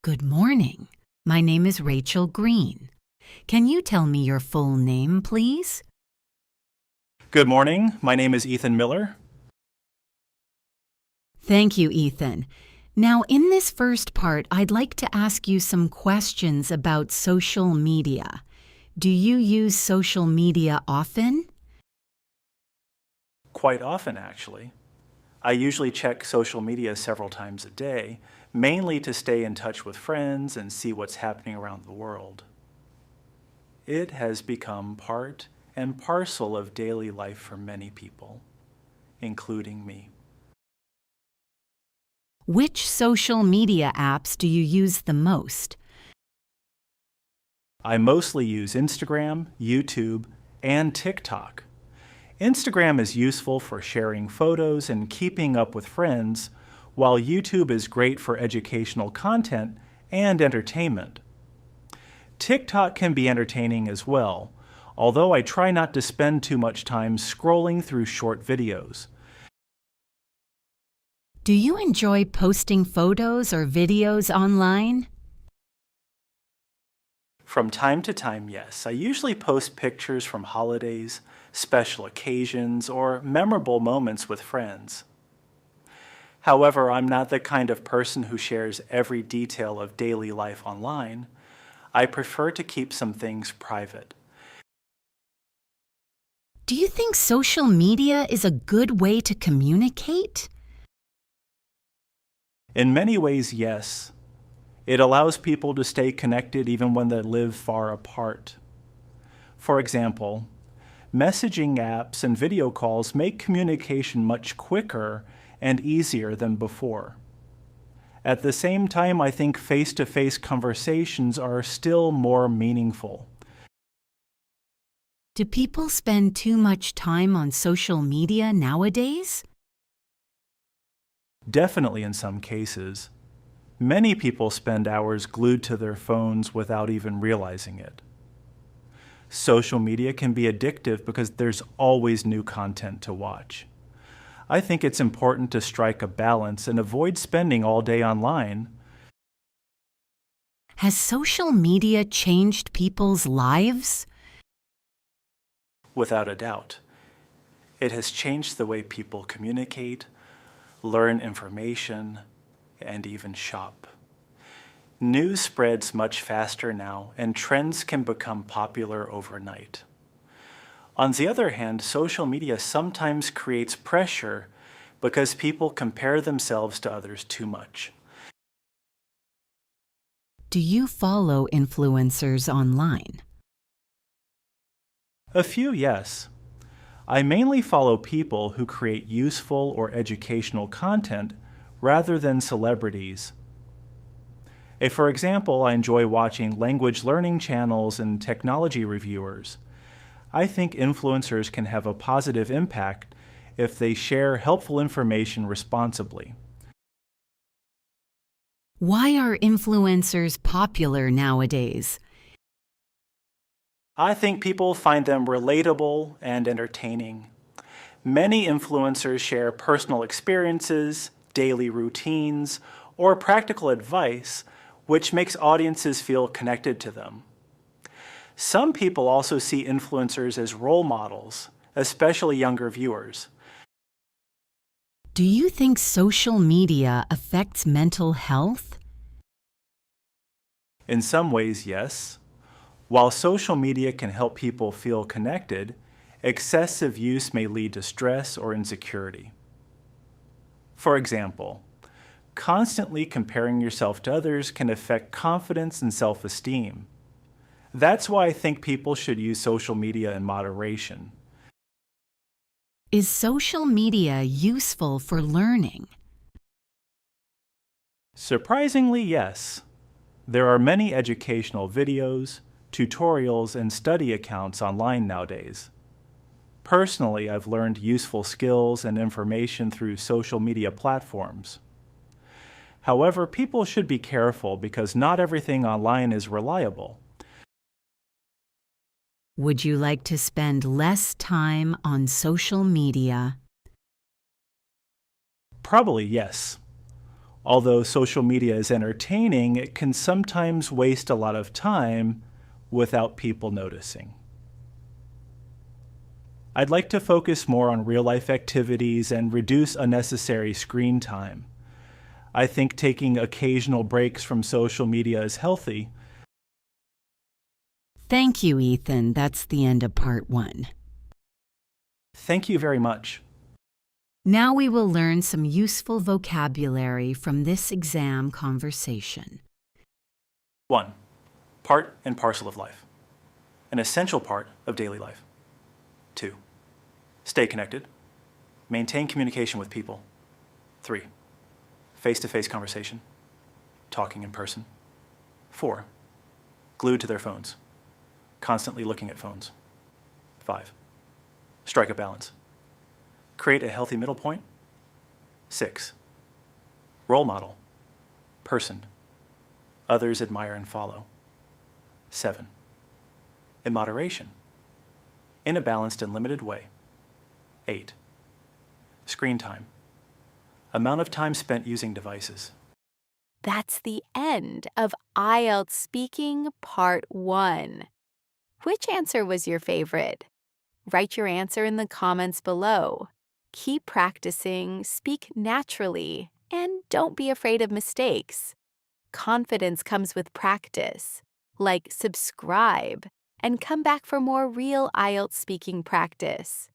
Good morning. My name is Rachel Green. Can you tell me your full name, please? Good morning. My name is Ethan Miller. Thank you, Ethan. Now, in this first part, I'd like to ask you some questions about social media. Do you use social media often? Quite often, actually. I usually check social media several times a day, mainly to stay in touch with friends and see what's happening around the world. It has become part and parcel of daily life for many people, including me. Which social media apps do you use the most? I mostly use Instagram, YouTube, and TikTok. Instagram is useful for sharing photos and keeping up with friends, while YouTube is great for educational content and entertainment. TikTok can be entertaining as well, although I try not to spend too much time scrolling through short videos. Do you enjoy posting photos or videos online? From time to time, yes. I usually post pictures from holidays, special occasions, or memorable moments with friends. However, I'm not the kind of person who shares every detail of daily life online. I prefer to keep some things private. Do you think social media is a good way to communicate? In many ways, yes. It allows people to stay connected even when they live far apart. For example, messaging apps and video calls make communication much quicker and easier than before. At the same time, I think face-to-face conversations are still more meaningful. Do people spend too much time on social media nowadays? Definitely in some cases. Many people spend hours glued to their phones without even realizing it. Social media can be addictive because there's always new content to watch. I think it's important to strike a balance and avoid spending all day online. Has social media changed people's lives? Without a doubt. It has changed the way people communicate, learn information, and even shop. News spreads much faster now, and trends can become popular overnight. On the other hand, social media sometimes creates pressure because people compare themselves to others too much. Do you follow influencers online? A few, yes. I mainly follow people who create useful or educational content rather than celebrities. For example, I enjoy watching language learning channels and technology reviewers. I think influencers can have a positive impact if they share helpful information responsibly. Why are influencers popular nowadays? I think people find them relatable and entertaining. Many influencers share personal experiences, daily routines, or practical advice, which makes audiences feel connected to them. Some people also see influencers as role models, especially younger viewers. Do you think social media affects mental health? In some ways, yes. While social media can help people feel connected, excessive use may lead to stress or insecurity. For example, constantly comparing yourself to others can affect confidence and self-esteem. That's why I think people should use social media in moderation. Is social media useful for learning? Surprisingly, yes. There are many educational videos, tutorials, and study accounts online nowadays. Personally, I've learned useful skills and information through social media platforms. However, people should be careful because not everything online is reliable. Would you like to spend less time on social media? Probably yes. Although social media is entertaining, it can sometimes waste a lot of time without people noticing. I'd like to focus more on real-life activities and reduce unnecessary screen time. I think taking occasional breaks from social media is healthy. Thank you, Ethan. That's the end of part 1. Thank you very much. Now we will learn some useful vocabulary from this exam conversation. 1. Part and parcel of life. An essential part of daily life. 2. Stay connected. Maintain communication with people. 3. Face-to-face conversation. Talking in person. 4. Glued to their phones. Constantly looking at phones. 5. Strike a balance. Create a healthy middle point. 6. Role model. Person. Others admire and follow. 7. In moderation. In a balanced and limited way. 8. Screen time. Amount of time spent using devices. That's the end of IELTS Speaking Part 1. Which answer was your favorite? Write your answer in the comments below. Keep practicing, speak naturally, and don't be afraid of mistakes. Confidence comes with practice. Like subscribe and come back for more real IELTS speaking practice.